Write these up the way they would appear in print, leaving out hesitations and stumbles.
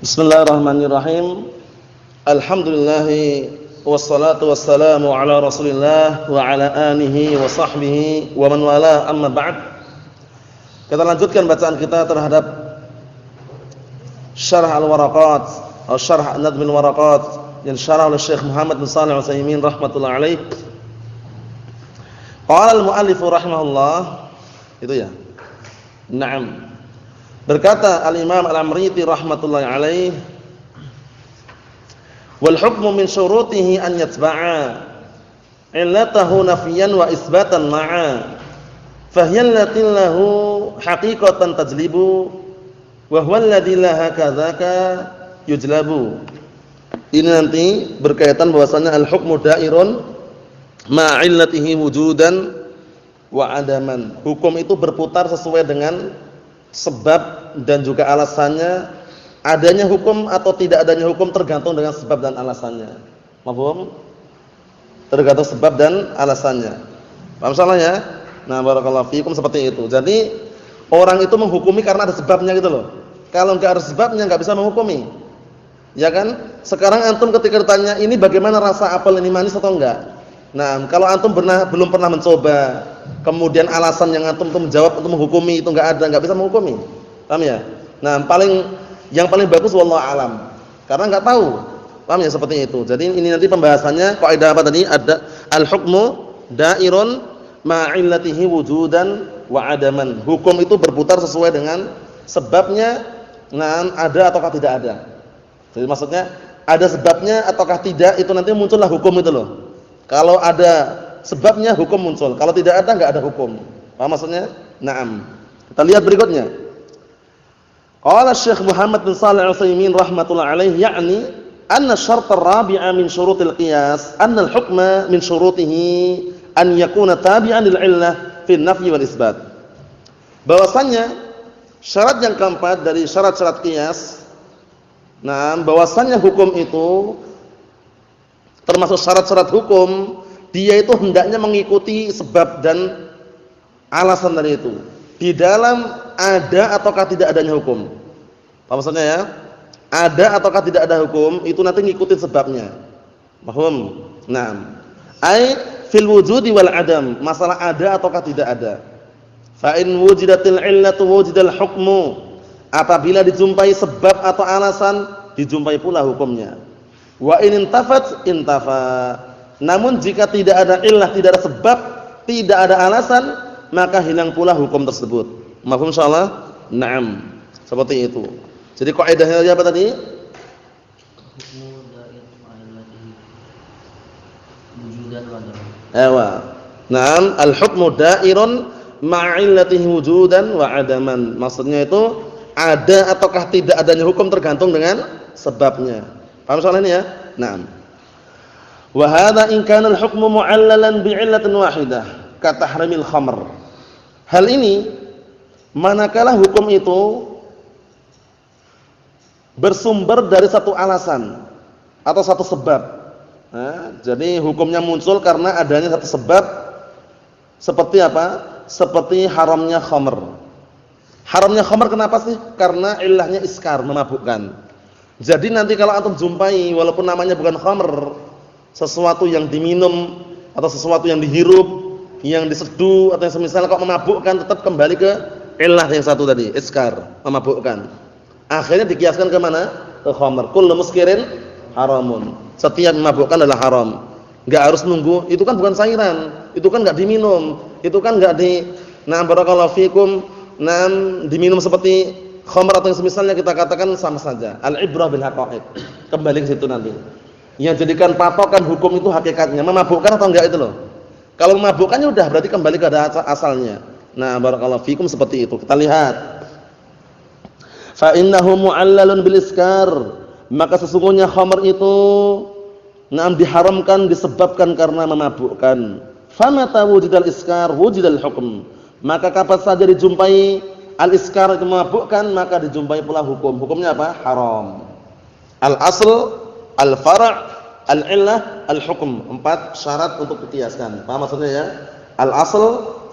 Bismillahirrahmanirrahim. Alhamdulillah wassalatu wassalamu ala Rasulillah wa ala alihi wa sahbihi wa man wala, amma ba'd. Kita lanjutkan bacaan kita terhadap Syarh Al-Waraqat atau Syarh Nadm Al-Waraqat yang syarah oleh Syekh Muhammad bin Shalih Al-Utsaimin rahimatullah alaih. Qala al-muallif rahimahullah, itu ya. Naam. Berkata al-Imam Al-Amriti rahmatullahi alaih, wal hukmu min syurutihi an yatba'a illatahu nafiyan wa isbatan ma'a fahiya allati lahu haqiqatan tajlibu wa huwa alladhi la hakadzaka yujlabu. Ini nanti berkaitan bahwasanya al-hukmu da'irun ma illatihi wujudan wa adaman. Hukum itu berputar sesuai dengan sebab dan juga alasannya. Adanya hukum atau tidak adanya hukum tergantung dengan sebab dan alasannya. Paham? Tergantung sebab dan alasannya. Paham salahnya? Nah, barakallahu fiikum, seperti itu. Jadi orang itu menghukumi karena ada sebabnya gitu loh. Kalau enggak ada sebabnya enggak bisa menghukumi. Ya kan? Sekarang antum ketika ditanya ini bagaimana rasa apel ini, manis atau enggak? Nah, kalau antum belum pernah mencoba, kemudian alasan yang antum itu menjawab untuk menghukumi itu enggak ada, enggak bisa menghukumi. Paham ya? Nah, yang paling bagus wallahu alam. Karena enggak tahu. Paham ya, seperti itu. Jadi ini nanti pembahasannya kaidah apa tadi? Ada al-hukmu da'irun ma illatihi wujudan wa adaman. Hukum itu berputar sesuai dengan sebabnya, nah ada ataukah tidak ada. Jadi maksudnya ada sebabnya ataukah tidak, itu nanti muncullah hukum itu loh. Kalau ada sebabnya hukum muncul, kalau tidak ada enggak ada hukum. Paham maksudnya? Naam. Kita lihat berikutnya. Qala Syekh Muhammad bin Shalih Al-Utsaimin rahimatullah alaih, yakni anna syart ar-rabi'a min syurutil qiyas anna al-hukma min syurutihi an yakuna tabi'an lil 'illah fi an-nafyi wal isbat. Bahwasanya syarat yang keempat dari syarat-syarat qiyas, nah bahwasanya hukum itu termasuk syarat-syarat hukum, dia itu hendaknya mengikuti sebab dan alasan dari itu. Di dalam ada ataukah tidak adanya hukum. Apa maksudnya ya? Ada ataukah tidak ada hukum, itu nanti ngikutin sebabnya. Paham? Naam. Ai fil wujudi wal adam, masalah ada ataukah tidak ada. Fa in wujidatil illatu wujidal hukmu. Apabila dijumpai sebab atau alasan, dijumpai pula hukumnya. Wa in intafat intafa. Namun jika tidak ada illah, tidak ada sebab, tidak ada alasan, maka hilang pula hukum tersebut. Mafhum insyaallah? Naam. Seperti itu. Jadi kaidahnya apa tadi? Naam, al-hukmu da'irun ma'illatihi wujudan wa adaman. Maksudnya itu ada ataukah tidak adanya hukum tergantung dengan sebabnya. Paham soal ini ya? Naam. Wa hadza in kana al-hukmu mu'allalan bi'illatin wahidah ka tahrimil khamr. Hal ini manakala hukum itu bersumber dari satu alasan atau satu sebab. Nah, jadi hukumnya muncul karena adanya satu sebab. Seperti apa? Seperti haramnya khamr. Haramnya khamr kenapa sih? Karena illahnya iskar, memabukkan. Jadi nanti kalau antum jumpai walaupun namanya bukan khamr, sesuatu yang diminum atau sesuatu yang dihirup, yang diseduh atau yang semisal kok memabukkan, tetap kembali ke illah yang satu tadi, iskar, memabukkan. Akhirnya dikiaskan ke mana? Ke khamr. Kullu muskirin haramun. Setiap memabukkan adalah haram. Enggak harus nunggu, itu kan bukan cairan, itu kan enggak diminum, itu kan enggak barakallahu fikum, diminum seperti khamr atau yang semisalnya, kita katakan sama saja. Al-ibrah bil haqa'iq. Kembali ke situ nanti. Yang jadikan patokan hukum itu hakikatnya, memabukkan atau enggak itu loh. Kalau memabukkannya udah berarti kembali ke asalnya. Nah, barakallahu fikum, seperti itu. Kita lihat. Fa innahu mu'allalun bil iskar. Maka sesungguhnya khamr itu diharamkan disebabkan karena memabukkan. Fa mata wujidal iskar wujidal hukm. Maka kapan saja dijumpai al-iskar itu memabukkan, maka dijumpai pula hukum. Hukumnya apa? Haram. Al-asl, al-far', al-illah, al-hukm. 4 syarat untuk dikiaskan. Paham maksudnya ya? Al-asl,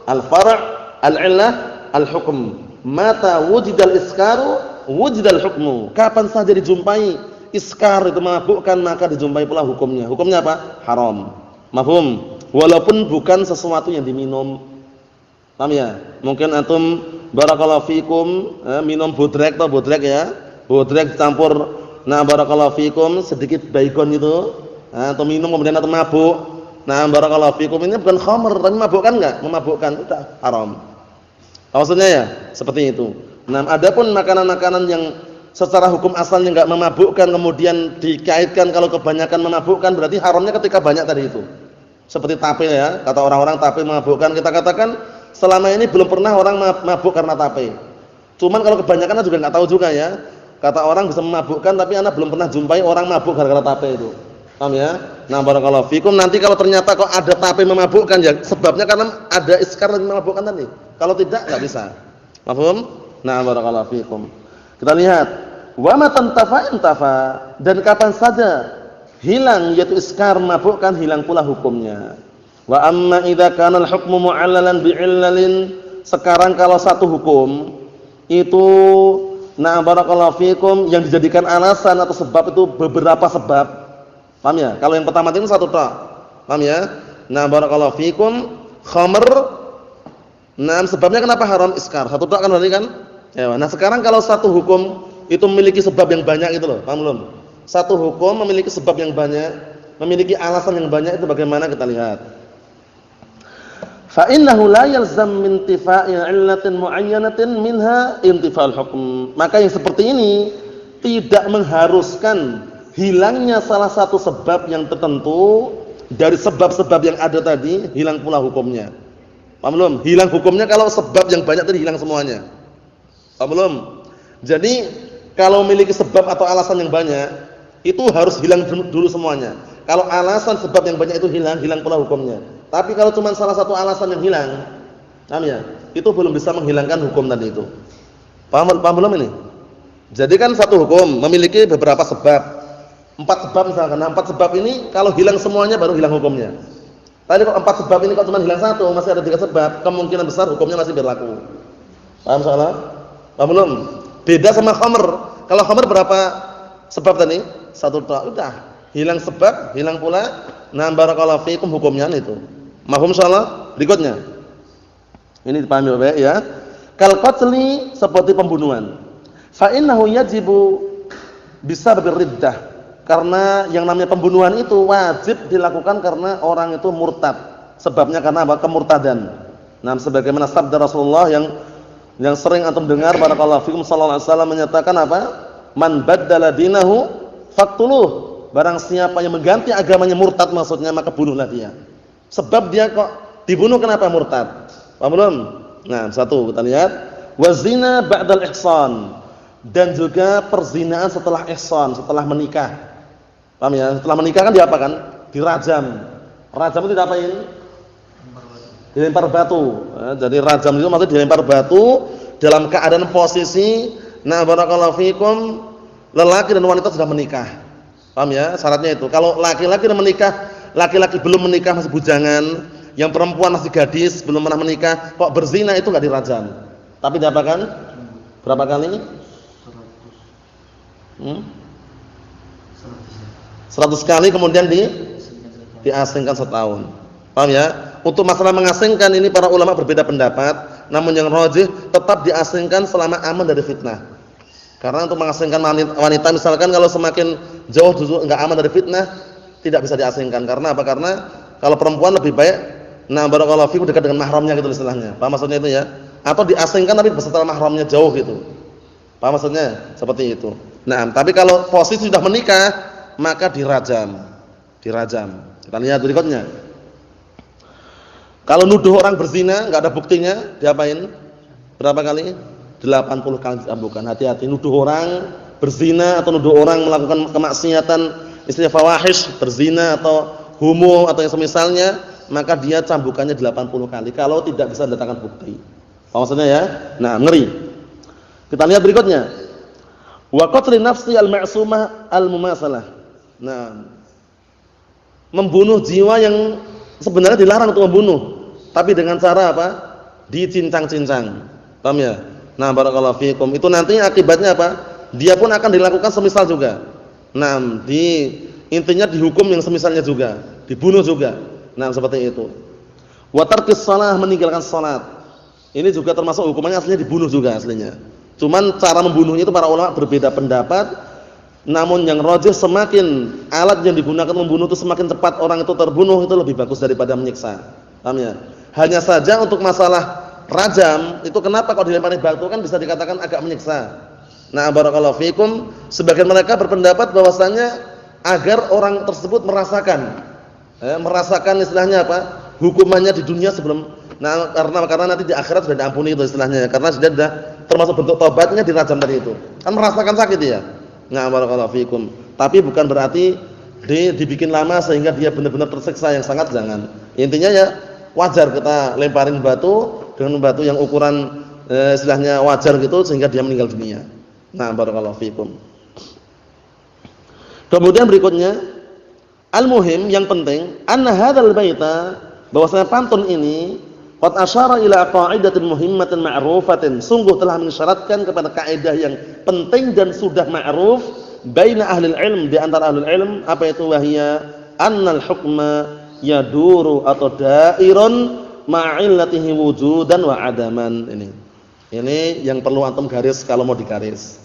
al-far', al-illah, al-hukm. Mata wujidal iskaru wujidal hukmu. Kapan saja dijumpai iskar itu memabukkan maka dijumpai pula hukumnya. Hukumnya apa? Haram. Mafhum? Walaupun bukan sesuatu yang diminum. Paham ya? Mungkin antum barakallahu fikum minum bodrek atau bodrek ya. Bodrek campur barakallahu fikum sedikit baygon itu. Atau minum kemudian atau mabuk. Barakallahu fikum ini bukan khamr tapi memabukkan enggak? Memabukkan, itu haram. Maksudnya ya seperti itu. Adapun makanan-makanan yang secara hukum asalnya enggak memabukkan kemudian dikaitkan kalau kebanyakan memabukkan berarti haramnya ketika banyak tadi itu. Seperti tape ya, kata orang-orang tape memabukkan, kita katakan selama ini belum pernah orang mabuk karena tape. Cuman kalau kebanyakan juga enggak tahu juga ya. Kata orang bisa memabukkan tapi ana belum pernah jumpai orang mabuk gara-gara tape itu. Paham ya? Barakallahu fikum. Nanti kalau ternyata kok ada tape memabukkan ya sebabnya karena ada iskar yang memabukkan tadi. Kalau tidak enggak bisa. Paham? Barakallahu fikum. Kita lihat, wa ma tantafa dan kapan saja hilang yaitu iskar memabukkan hilang pula hukumnya. Wa amma idza kana al-hukmu mu'allalan bi'illalin, sekarang kalau satu hukum itu barakallahu fikum yang dijadikan alasan atau sebab itu beberapa sebab. Paham ya? Kalau yang pertama itu satu tok. Paham ya? Barakallahu fikum khamr. Sebabnya kenapa haram iskar? Satu tok kan berarti kan? Ya. Sekarang kalau satu hukum itu memiliki sebab yang banyak itu loh. Paham belum? Satu hukum memiliki sebab yang banyak, memiliki alasan yang banyak itu bagaimana kita lihat. Fa innahu la yalzam min intifa'i 'illatin mu'ayyanatin minha intifa'ul hukm. Maka yang seperti ini tidak mengharuskan hilangnya salah satu sebab yang tertentu dari sebab-sebab yang ada tadi, hilang pula hukumnya. Paham belum? Hilang hukumnya kalau sebab yang banyak tadi hilang semuanya. Paham belum? Jadi kalau memiliki sebab atau alasan yang banyak, itu harus hilang dulu semuanya. Kalau alasan sebab yang banyak itu hilang, hilang pula hukumnya. Tapi kalau cuma salah satu alasan yang hilang, paham ya? Itu belum bisa menghilangkan hukum tadi itu. Paham belum ini? Jadi kan satu hukum memiliki beberapa sebab. 4 sebab misalkan. 4 sebab ini kalau hilang semuanya baru hilang hukumnya. Tadi kalau 4 sebab ini kalau cuma hilang satu, masih ada 3 sebab, kemungkinan besar hukumnya masih berlaku. Paham salah? Paham belum? Beda sama khamr. Kalau khamr berapa sebab tadi? Satu tok. Udah. Hilang sebab, hilang pula barakallahu fikum hukumnya itu. Mafhum insyaallah? Berikutnya. Ini dipahami baik ya. Kal qatli seperti pembunuhan. Fa innahu yajibu bisababir riddah. Karena yang namanya pembunuhan itu wajib dilakukan karena orang itu murtad. Sebabnya karena apa? Kemurtadan. Sebagaimana sabda Rasulullah yang sering antum dengar barakallahu fikum sallallahu alaihi wasallam menyatakan apa? Man baddala dinahu faqtuluh. Barang siapa yang mengganti agamanya murtad maksudnya maka bunuhlah dia. Sebab dia kok dibunuh kenapa murtad? Paham belum? Satu kita lihat, wazina ba'dal ihsan, dan juga perzinaan setelah ihsan, setelah menikah. Paham ya? Setelah menikah kan diapakan? Dirajam. Rajam itu diapain? Dilempar batu. Jadi rajam itu maksudnya dilempar batu dalam keadaan posisi barakallahu fikum lelaki dan wanita sudah menikah. Paham ya? Syaratnya itu. Kalau laki-laki sudah menikah, laki-laki belum menikah masih bujangan, yang perempuan masih gadis belum pernah menikah, kok berzina itu enggak dirajam. Tapi diapakan? Berapa kali? 100 kali kemudian diasingkan setahun. Paham ya? Untuk masalah mengasingkan ini para ulama berbeda pendapat, namun yang rajih tetap diasingkan selama aman dari fitnah. Karena untuk mengasingkan wanita misalkan kalau semakin jauh enggak aman dari fitnah, tidak bisa diasingkan. Karena apa? Karena kalau perempuan lebih baik barakallahu fikum dekat dengan mahramnya gitu istilahnya. Paham maksudnya itu ya? Atau diasingkan tapi beserta mahramnya jauh gitu. Paham maksudnya? Seperti itu. Tapi kalau posisi sudah menikah maka dirajam. Kita lihat berikutnya. Kalau nuduh orang berzina enggak ada buktinya, diapain? Berapa kali? 80 kali diambukan. Hati-hati nuduh orang berzina atau nuduh orang melakukan kemaksiatan istilah fawahish, berzina atau homo atau yang semisalnya, maka dia cambukannya 80 kali kalau tidak bisa mendatangkan bukti. Apa maksudnya ya? Ngeri. Kita lihat berikutnya. Wa qatli nafsi al-ma'sumah al-mumasalah. Membunuh jiwa yang sebenarnya dilarang untuk membunuh, tapi dengan cara apa? Dicincang-cincang. Paham ya? Nah, barakallahu fikum. Itu nanti akibatnya apa? Dia pun akan dilakukan semisal juga. Nah, intinya dihukum yang semisalnya juga, dibunuh juga. Nah, seperti itu. Wa tarkis shalah, meninggalkan salat. Ini juga termasuk hukumannya aslinya dibunuh juga aslinya. Cuman cara membunuhnya itu para ulama berbeda pendapat. Namun yang rajih semakin alat yang digunakan membunuh itu semakin cepat orang itu terbunuh itu lebih bagus daripada menyiksa. Paham ya? Hanya saja untuk masalah rajam itu kenapa kalau dilemparin batu kan bisa dikatakan agak menyiksa. Nah, barakallahu fikum, sebagian mereka berpendapat bahwasanya agar orang tersebut merasakan istilahnya apa? Hukumannya di dunia sebelum karena nanti di akhirat sudah diampuni itu istilahnya karena sudah termasuk bentuk tobatnya dirajam tadi itu. Kan merasakan sakit ya. Nah, barakallahu fikum. Tapi bukan berarti dibikin lama sehingga dia benar-benar tersiksa yang sangat, jangan. Intinya ya wajar kita lemparin batu dengan batu yang ukuran istilahnya wajar gitu sehingga dia meninggal dunia. Nah, barakallahu fikum. Kemudian berikutnya, al-muhim yang penting, anna hadzal baita, bahwasanya pantun ini qad asyara ila qa'idatin muhimmatin ma'rufatin, sungguh telah mengisyaratkan kepada kaidah yang penting dan sudah ma'ruf baina ahli ilm, di antara ahli ilm, apa itu? Wahia annal hukma yaduru atau dairun ma'illatihi wujudan wa adaman. Ini yang perlu antum garis kalau mau digaris.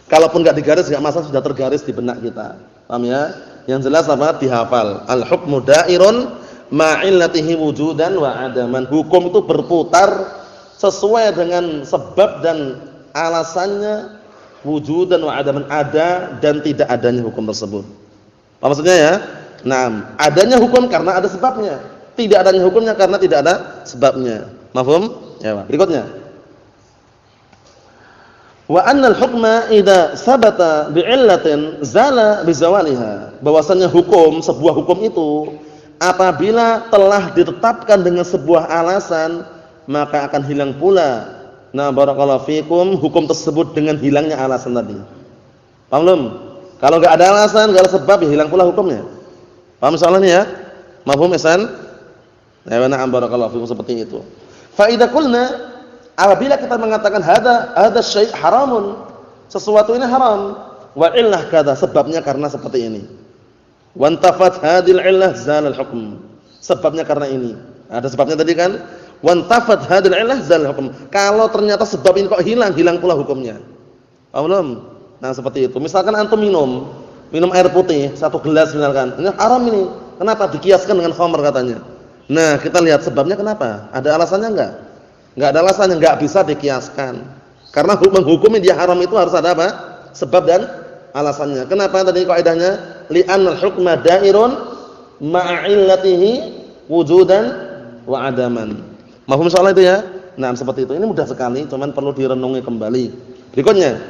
Kalaupun enggak digaris enggak masalah, sudah tergaris di benak kita. Paham ya? Yang jelas apa? Dihafal. Al hukmu dairun ma'illatihi wujudan wa adaman. Hukum itu berputar sesuai dengan sebab dan alasannya, wujudan wa adaman, ada dan tidak adanya hukum tersebut. Apa maksudnya ya? Nah, adanya hukum karena ada sebabnya, tidak adanya hukumnya karena tidak ada sebabnya. Mafhum? Ya, berikutnya. Wa annal hukma idza sabata bi'illatin zala bizawaliha. Bahwasanya hukum, sebuah hukum itu apabila telah ditetapkan dengan sebuah alasan, maka akan hilang pula. Nah, barakallahu fikum, hukum tersebut dengan hilangnya alasan tadi. Paham belum? Kalau enggak ada alasan, enggak ada sebab, ya hilang pula hukumnya. Paham soalnya ya? Mafhum ihsan? Ya, na'am, barakallahu fikum, seperti itu. Fa idza qulna, apabila kita mengatakan hadza syai' haramun, sesuatu ini haram, wa illah kadza, sebabnya karena seperti ini. Wantafat hadil illah zalal hukm. Sebabnya karena ini. Ada sebabnya tadi kan? Wantafat hadil illah zalal hukm. Kalau ternyata sebab ini kok hilang pula hukumnya. Paham belum? Nah, seperti itu. Misalkan antum minum air putih 1 gelas misalkan. Ini haram ini. Kenapa? Dikiaskan dengan khamr katanya. Nah, kita lihat sebabnya kenapa? Ada alasannya enggak? Enggak ada alasannya, enggak bisa dikiaskan. Karena menghukumi dia haram itu harus ada apa? Sebab dan alasannya. Kenapa tadi kaidahnya? Li'annal hukma da'irun ma'illatihi wujudan wa adaman. Mafhum soal itu ya? Nah, seperti itu. Ini mudah sekali, cuman perlu direnungi kembali. Berikutnya,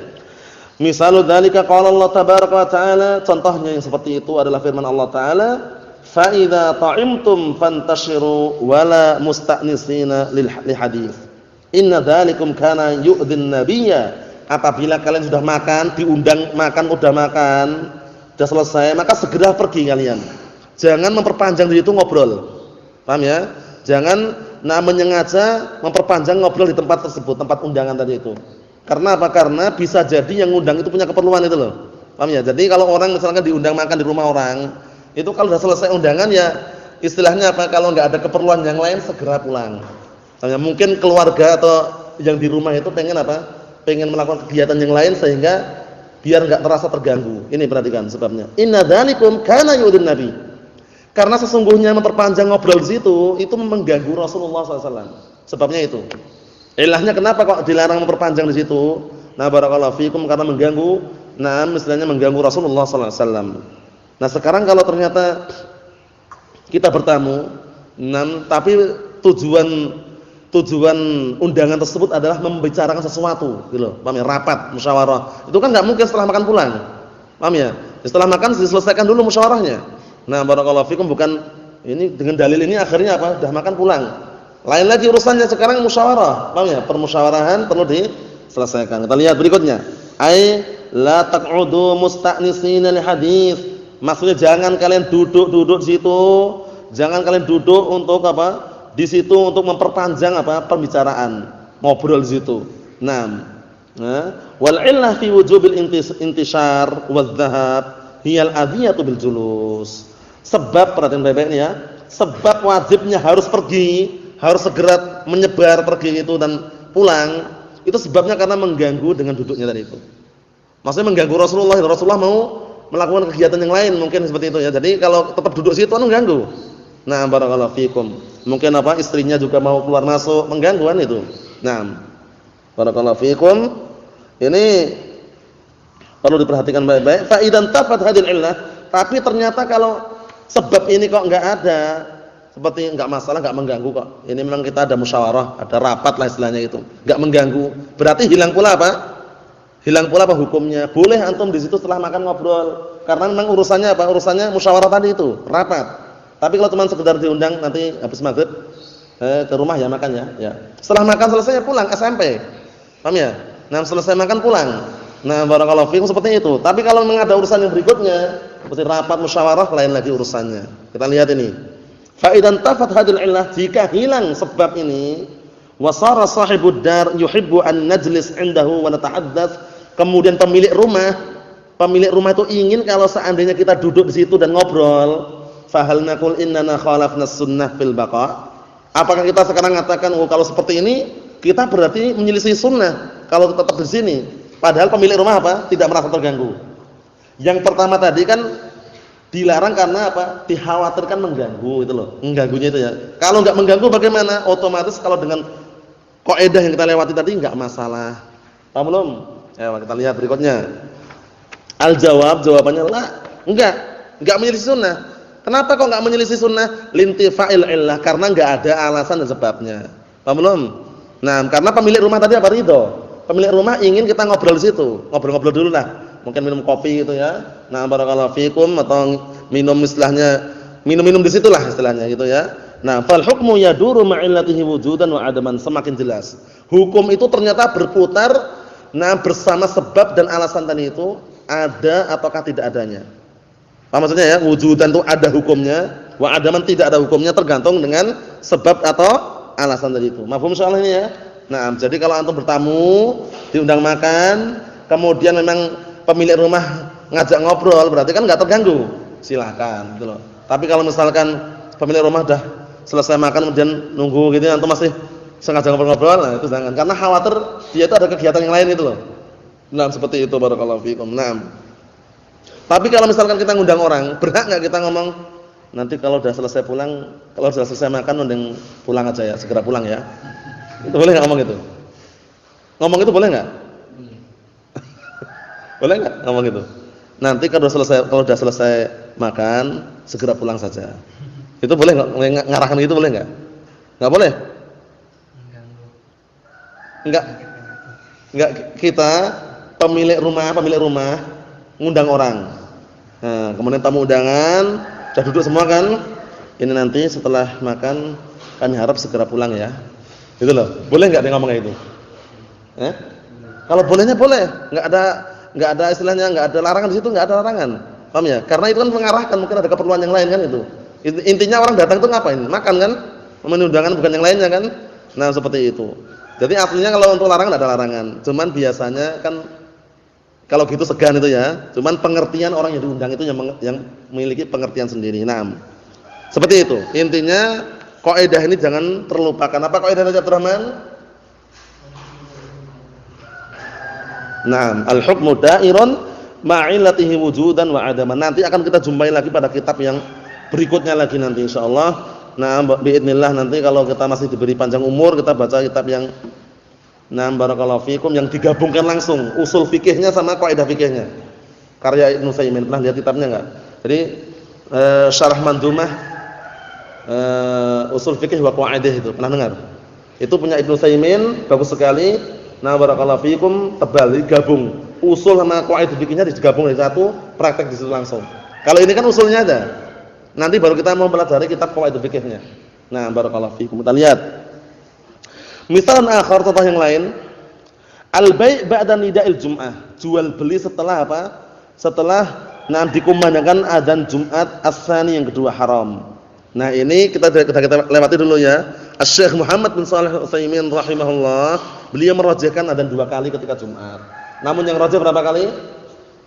misalu dzalika qala Allah tabaraka wa ta'ala, contohnya yang seperti itu adalah firman Allah taala, fa idza ta'imtum fantashiru wala musta'nisina li hadits. Inna dzalikum kana yu'dhin nabiyya. Apabila kalian sudah makan, diundang makan, udah makan, sudah selesai, maka segera pergi kalian. Jangan memperpanjang di situ ngobrol. Paham ya? Jangan menyengaja memperpanjang ngobrol di tempat tersebut, tempat undangan tadi itu. Karena apa? Karena bisa jadi yang undang itu punya keperluan itu loh. Paham ya? Jadi kalau orang misalkan diundang makan di rumah orang, itu kalau sudah selesai undangan ya istilahnya apa? Kalau enggak ada keperluan yang lain segera pulang. Misalnya mungkin keluarga atau yang di rumah itu pengen apa? Pengen melakukan kegiatan yang lain sehingga biar enggak terasa terganggu. Ini perhatikan sebabnya. Inna dzalikum kana yu'dhin nabi. Karena sesungguhnya memperpanjang ngobrol di situ itu mengganggu Rasulullah SAW. Sebabnya itu. Ilahnya kenapa kok dilarang memperpanjang di situ? Nah, barakallahu fikum, karena mengganggu, istilahnya mengganggu Rasulullah SAW. Nah, sekarang kalau ternyata kita bertamu, tapi tujuan undangan tersebut adalah membicarakan sesuatu, gitu loh. Paham ya? Rapat, musyawarah. Itu kan enggak mungkin setelah makan pulang. Paham ya? Setelah makan diselesaikan dulu musyawarahnya. Nah, barakallahu fikum, bukan ini dengan dalil ini akhirnya apa? Sudah makan pulang. Lain lagi urusannya sekarang musyawarah. Paham ya? Permusyawarahan perlu diselesaikan. Kita lihat berikutnya. Ai la taq'udu musta'nisina li hadits. Maksudnya jangan kalian duduk di situ. Jangan kalian duduk untuk apa? Di situ untuk memperpanjang apa? Pembicaraan, ngobrol di situ. Naam. Wal illah fi wujubil intishar wadh-dhahab hiya al-adhiyatu bil julus. Sebab perhatian baik-baik ini ya. Sebab wajibnya harus pergi, harus segera menyebar pergi itu dan pulang, itu sebabnya karena mengganggu dengan duduknya tadi itu. Maksudnya mengganggu Rasulullah. Rasulullah mau melakukan kegiatan yang lain mungkin seperti itu ya. Jadi kalau tetap duduk situ kan mengganggu. Nah, barakallahu fikum. Mungkin istrinya juga mau keluar masuk, mengganggu kan itu. Nah, barakallahu fikum. Ini perlu diperhatikan baik-baik. Fa idan tafat hadil illah, tapi ternyata kalau sebab ini kok enggak ada, seperti enggak masalah, enggak mengganggu kok. Ini memang kita ada musyawarah, ada rapat lah istilahnya itu. Enggak mengganggu. Berarti hilang pula apa? Hilang pula apa hukumnya? Boleh antum di situ setelah makan ngobrol. Karena memang urusannya apa? Urusannya musyawarah tadi itu, rapat. Tapi kalau cuma sekedar diundang nanti habis maghrib ke rumah ya makan ya. Setelah makan selesai ya pulang SMP. Paham ya? Nah, selesai makan pulang. Nah, barakallahu fikum seperti itu. Tapi kalau memang ada urusan yang berikutnya, seperti rapat musyawarah lain lagi urusannya. Kita lihat ini. Fa idan tafat hadil illah, jika hilang sebab ini, wa sara sahibud dar yuhibbu an najlis indahu wa natahaddatsy, kemudian pemilik rumah itu ingin kalau seandainya kita duduk di situ dan ngobrol, fa hal naqul innana khalafna sunnah fil baqa? Apakah kita sekarang mengatakan kalau seperti ini kita berarti menyelisih sunnah kalau tetap di sini? Padahal pemilik rumah tidak merasa terganggu. Yang pertama tadi kan dilarang karena dikhawatirkan mengganggu itu loh. Mengganggunya itu ya. Kalau enggak mengganggu bagaimana? Otomatis kalau dengan kaidah yang kita lewati tadi enggak masalah. Paham belum? Ayo kita lihat berikutnya. Jawabannya lah, enggak menyelisih sunnah. Kenapa kok enggak menyelisih sunnah? Lintifa'il illah, karena enggak ada alasan dan sebabnya. Paham belum? Nah, karena pemilik rumah tadi ridho. Pemilik rumah ingin kita ngobrol di situ. Ngobrol-ngobrol dulu lah. Mungkin minum kopi gitu ya. Nah, barakallahu fikum, atau minum minum di situlah istilahnya gitu ya. Nah, fal hukmu yaduru ma'illatihi wujudan wa adaman, semakin jelas. Hukum itu ternyata berputar bersama sebab dan alasan tadi itu ada ataukah tidak adanya. Apa maksudnya ya? Wujudan itu ada hukumnya, wa adaman tidak ada hukumnya, tergantung dengan sebab atau alasan tadi itu. Mafhum insyaallah ini ya. Nah, jadi kalau antum bertamu, diundang makan, kemudian memang pemilik rumah ngajak ngobrol, berarti kan enggak terganggu. Silakan gitu loh. Tapi kalau misalkan pemilik rumah udah selesai makan kemudian nunggu gitu, antum masih sengaja ngobrol-ngobrol, nah itu jangan. Karena khawatir dia itu ada kegiatan yang lain gitu loh. Nah, seperti itu barakallahu fikum. Nah. Tapi kalau misalkan kita ngundang orang, berhak enggak kita ngomong nanti kalau udah selesai pulang, kalau sudah selesai makan mending pulang aja ya, segera pulang ya. Itu boleh enggak ngomong itu? Ngomong itu boleh enggak? Boleh enggak ngomong itu? Nanti kalau sudah selesai makan, segera pulang saja. Itu boleh enggak ngarahkan gitu, boleh enggak? Enggak boleh? Enggak kita pemilik rumah ngundang orang. Nah, kemudian tamu undangan, sudah duduk semua kan? Ini nanti setelah makan kami harap segera pulang ya. Gitu loh. Boleh enggak dia ngomong kayak gitu? Kalau bolehnya boleh, enggak ada istilahnya, enggak ada larangan di situ, enggak ada larangan. Paham ya? Karena itu kan mengarahkan, mungkin ada keperluan yang lain kan itu. Intinya orang datang itu ngapain? Makan kan? Memenuhi undangan bukan yang lainnya kan? Nah, seperti itu. Jadi artinya kalau untuk larangan enggak ada larangan. Cuman biasanya kan kalau gitu segan itu ya. Cuman pengertian orang yang diundang itu yang memiliki pengertian sendiri. Nah, seperti itu. Intinya kaidah ini jangan terlupakan. Apa kaidah Raja Abdurrahman? Naam, al-hukmu da'irun ma'illatihi wujudan wa adaman. Nanti akan kita jumpai lagi pada kitab yang berikutnya lagi nanti insyaallah. Nah, biidznillah nanti kalau kita masih diberi panjang umur, kita baca kitab yang barakallahu fikum yang digabungkan langsung usul fikihnya sama kaidah fikihnya. Karya Ibnu Utsaimin, pernah lihat kitabnya enggak? Jadi syarah mandumah usul fikih wa qaidah itu, pernah dengar? Itu punya Ibnu Utsaimin, bagus sekali. Nah, barakallahu fikum, tebal, digabung. Usul sama kaidah fikihnya digabung dari satu, praktek di situ langsung. Kalau ini kan usulnya ada. Nanti baru kita mau mempelajari kitab kaidah fikihnya. Nah, barakallahu fikum. Kita lihat. Misalan akhar, contoh yang lain. Al-bai' ba'da nida'il jum'ah. Jual beli setelah apa? Setelah dikumandangkan adzan Jumat as-tsani yang kedua haram. Nah, ini kita lewati dulu ya. Asy-Syaikh Muhammad bin Shalih Al-Utsaimin rahimahullah, beliau merajihkan adzan 2 kali ketika Jumat. Namun yang rajih berapa kali?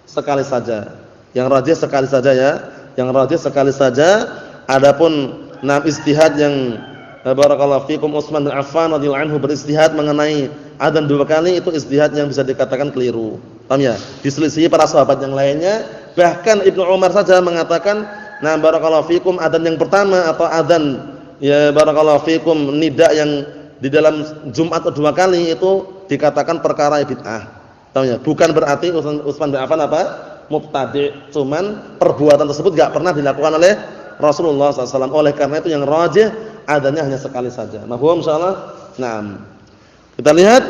Sekali saja. Yang rajih sekali saja ya. Yang rajih sekali saja. Adapun ijtihad yang barakallahu fikum Utsman bin Affan radhiyallahu anhu beristihad mengenai adzan 2 kali, itu ijtihad yang bisa dikatakan keliru. Paham ya? Diselisihi para sahabat yang lainnya. Bahkan Ibnu Umar saja mengatakan, nah barakallahu fikum adzan yang pertama atau adzan ya barakallahu fikum nida yang di dalam Jumat 2 kali itu dikatakan perkara bid'ah. Tahu ya? Bukan berarti Utsman bin Affan apa? Mubtadi', cuman perbuatan tersebut enggak pernah dilakukan oleh Rasulullah SAW. Oleh karena itu yang rajih adzannya hanya sekali saja. Mafhum insyaallah? Naam. Kita lihat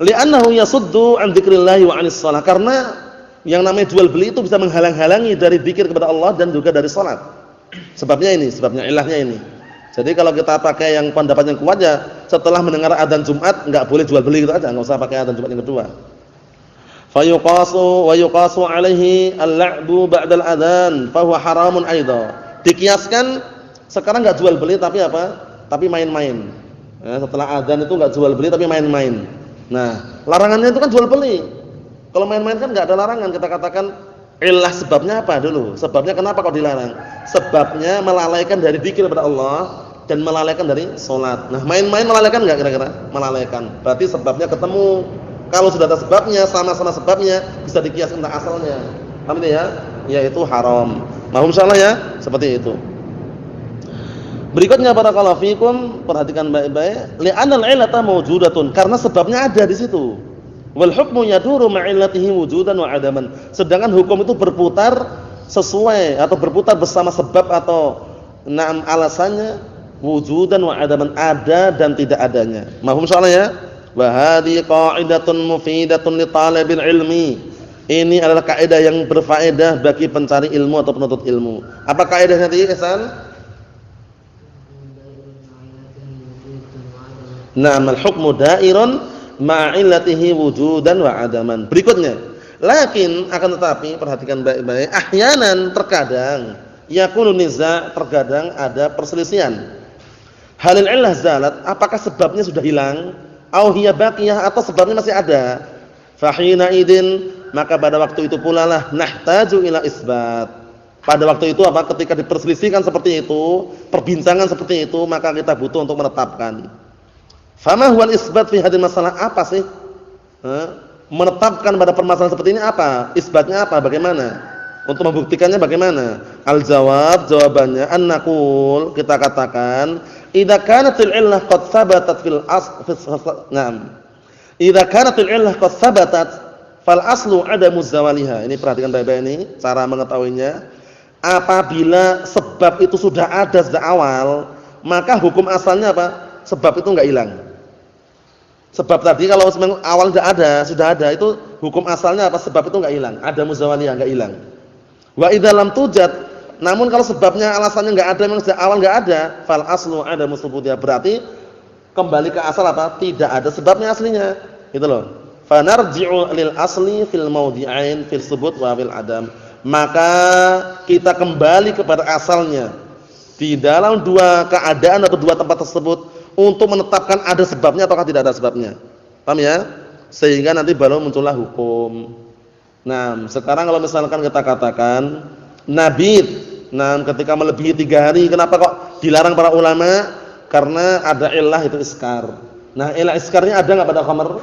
li'annahu yasuddu an dzikrillah wa 'anis shalah, karena yang namanya jual beli itu bisa menghalang-halangi dari zikir kepada Allah dan juga dari salat. Sebabnya ini, sebabnya ilahnya ini. Jadi kalau kita pakai yang pendapat yang kuat ya, setelah mendengar adzan Jumat enggak boleh jual beli gitu aja, enggak usah pakai adzan Jumat yang kedua. Fa yuqasu alaihi al-la'bu ba'da al-adzan fa huwa haramun aidha. Dikiaskan sekarang enggak jual beli tapi apa? Tapi main-main. Ya, setelah adzan itu enggak jual beli tapi main-main. Nah, larangannya itu kan jual beli. Kalau main-main kan enggak ada larangan. Kita katakan illah sebabnya apa dulu? Sebabnya kenapa kok dilarang? Sebabnya melalaikan dari zikir kepada Allah dan melalaikan dari salat. Nah, main-main melalaikan enggak kira-kira? Melalaikan. Berarti sebabnya ketemu. Kalau sudah ada sebabnya, sama-sama sebabnya, bisa dikiaskan tentang asalnya. Paham ini ya? Yaitu haram. Mahum insyaallah ya? Seperti itu. Berikutnya barakallahu fikum, perhatikan baik-baik. Li'anal 'illata mawjudatun, karena sebabnya ada di situ. Wal hukmu yaduru ma'illatihi wujudan wa 'adaman. Sedangkan hukum itu berputar sesuai atau berputar bersama sebab atau na'am alasannya wujudan wa 'adaman, ada dan tidak adanya. Mahum insyaallah ya? Wa hadhihi qa'idatun mufidatun li talibil ilmi. Ini adalah kaidah yang berfaedah bagi pencari ilmu atau penuntut ilmu. Apa kaidahnya tadi, Ihsan? Na'mal hukmu da'irun ma'illatihi wujudan wa 'adaman. Berikutnya, lakin akan tetapi perhatikan baik-baik, ahyanan terkadang yakunu niza', terkadang ada perselisihan. Halil illah zalat, apakah sebabnya sudah hilang? Au hiya baqiyah, atau sebabnya masih ada? Fahina idin, maka pada waktu itu pula lah nahtaju ila isbat. Pada waktu itu apa? Ketika diperselisihkan seperti itu, perbincangan seperti itu, maka kita butuh untuk menetapkan. Fama huwal isbat fi hadhihi masalah, apa sih? Menetapkan pada permasalahan seperti ini apa? Isbatnya apa? Bagaimana? Untuk membuktikannya bagaimana? Al-jawab, jawabannya an-naqul, kita katakan idza kanatil illah qad thabatat fil na'am. Idza kanatil illah qad thabatat fal aslu adamu zawaliha. Ini perhatikan baik-baik ini cara mengetahuinya. Apabila sebab itu sudah ada sejak awal, maka hukum asalnya apa? Sebab itu enggak hilang. Sebab tadi kalau awal sudah ada, itu hukum asalnya apa? Sebab itu enggak hilang. Adamu zawaliha, enggak hilang. Wa idza lam tujad, namun kalau sebabnya alasannya enggak ada, memang sejak awal enggak ada, fal aslu adamu subutiha, berarti kembali ke asal apa? Tidak ada sebabnya aslinya. Gitu loh. Fa narji'u lil asli fil mawdi'ain fil subut wa fil adam. Maka kita kembali kepada asalnya di dalam dua keadaan atau dua tempat tersebut untuk menetapkan ada sebabnya ataukah tidak ada sebabnya. Paham ya? Sehingga nanti baru muncullah hukum. Nah, sekarang kalau misalkan kita katakan nabit, nah ketika melebihi 3 hari, kenapa kok dilarang para ulama? Karena ada illah itu iskar. Nah, illah iskarnya ada enggak pada khamr?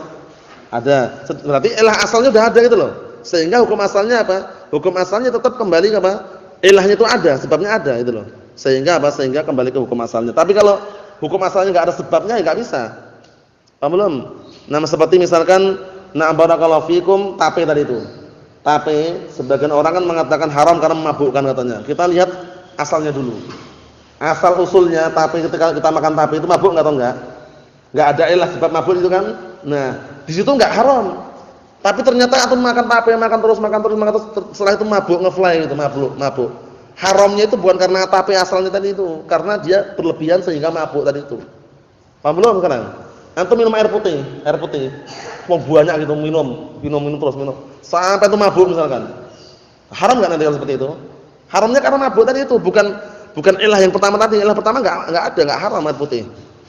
Ada. Berarti illah asalnya sudah ada gitu loh. Sehingga hukum asalnya apa? Hukum asalnya tetap kembali ke apa? Illahnya itu ada, sebabnya ada gitu loh. Sehingga apa? Sehingga kembali ke hukum asalnya. Tapi kalau hukum asalnya enggak ada sebabnya, ya enggak bisa. Paham belum? Nah, seperti misalkan na'am barakallahu fikum tape tadi itu. Tape, sebagian orang kan mengatakan haram karena memabukkan katanya. Kita lihat asalnya dulu. Asal usulnya tape, ketika kita makan tape itu mabuk enggak atau enggak? Enggak ada ilah sebab mabuk itu kan. Nah, di situ enggak haram. Tapi ternyata antum makan tape, makan terus, setelah itu mabuk, ngefly gitu, mabuk. Haramnya itu bukan karena tape asalnya tadi itu, karena dia berlebihan sehingga mabuk tadi itu. Paham belum sekarang? Antum minum air putih. Mau banyak gitu minum terus sampai itu mabuk misalkan. Haram enggak nanti kalau seperti itu? Haramnya karena mabuk tadi itu, bukan bukan ilah yang pertama tadi. Ilah pertama enggak ada, enggak haram air putih.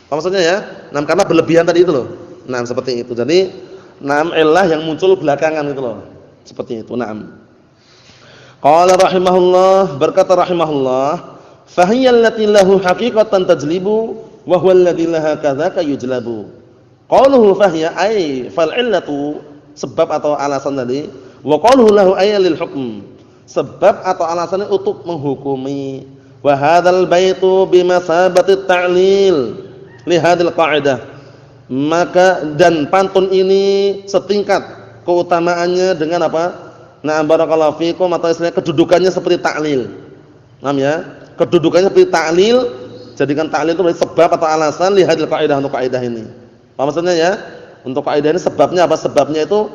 Apa maksudnya ya? Nah, karena berlebihan tadi itu loh. Nah, seperti itu. Jadi, ilah yang muncul belakangan itu loh. Seperti itu. Naam. Qala rahimahullah, berkata rahimahullah, fahiyal lati lahu haqiqatan tajlibu wa huwa alladhi laha kadzaka yujlabu. Qaluhu fahiya ay fal illatu, sebab atau alasan tadi, wa qaluhu lahu ay lil hukm, sebab atau alasannya untuk menghukumi. Wa hadzal baitu bimasabati ta'lil li hadhil qa'idah. Maka dan pantun ini setingkat keutamaannya dengan apa? Nah, barakallahu fikum, atau istilahnya kedudukannya seperti ta'lil. Paham ya? Kedudukannya seperti ta'lil, jadikan ta'lil itu berarti sebab atau alasan li hadhil qa'idah, untuk kaidah ini. Apa maksudnya ya? Untuk kaidah ini sebabnya apa? Sebabnya itu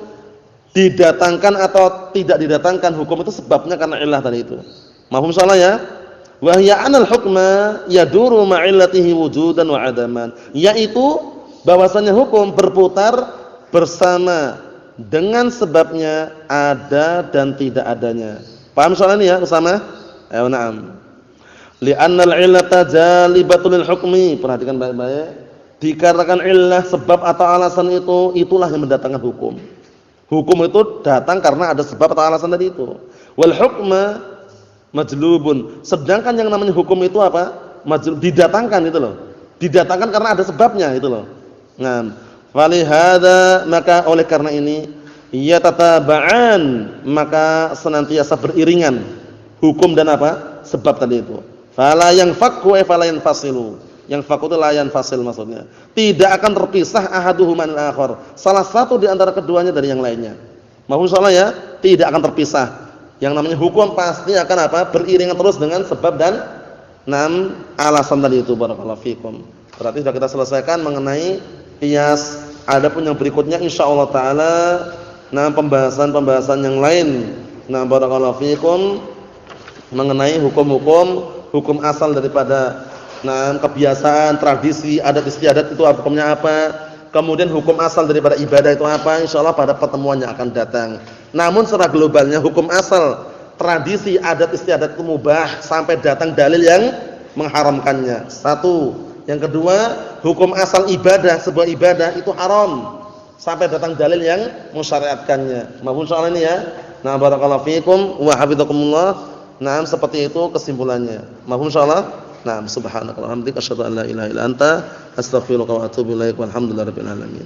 didatangkan atau tidak didatangkan hukum itu sebabnya karena illah tadi itu. Mafhum salah ya? Wa hiya anal hukma yaduru ma'illatihi wujudan wa 'adaman. Yaitu bahwasanya hukum berputar bersama dengan sebabnya ada dan tidak adanya. Paham soal ini ya bersama? Ayo na'am. Li'annal 'illata jalibatul lil hukmi. Perhatikan baik-baik. Dikarenakan illah, sebab atau alasan itu, itulah yang mendatangkan hukum. Hukum itu datang karena ada sebab atau alasan tadi itu. Wal hukma majlubun. Sedangkan yang namanya hukum itu apa? Didatangkan itu loh. Didatangkan karena ada sebabnya itu loh. Nah, falihada, maka oleh karena ini ya tataba'an, maka senantiasa beriringan hukum dan apa? Sebab tadi itu. Fala yanfaqu wa fala yanfasilu. Yang fakku itu layan fasil maksudnya. Tidak akan terpisah ahaduhuma anil akhar. Salah satu di antara keduanya dari yang lainnya. Mahfum salah ya? Tidak akan terpisah. Yang namanya hukum pasti akan apa? Beriringan terus dengan sebab dan alasan tadi itu. Barakallahu fikum. Berarti sudah kita selesaikan mengenai qiyas. Adapun yang berikutnya insyaallah taala pembahasan yang lain. Barakallahu fikum mengenai hukum asal daripada kebiasaan, tradisi, adat istiadat itu hukumnya apa? Kemudian hukum asal daripada ibadah itu apa? Insyaallah pada pertemuan yang akan datang. Namun secara globalnya hukum asal, tradisi, adat istiadat itu mubah sampai datang dalil yang mengharamkannya. Satu. Yang kedua, hukum asal ibadah, sebuah ibadah itu haram sampai datang dalil yang mensyariatkannya. Mahfum soal ini ya. Barakallahu fikum wa hafizakumullah. Seperti itu kesimpulannya. Mahfum insyaallah. Subhanakallahumma wa bihamdika asyhadu an la ilaha illa anta astaghfiruka wa atubu ilaik. Walhamdulillahirabbil alamin.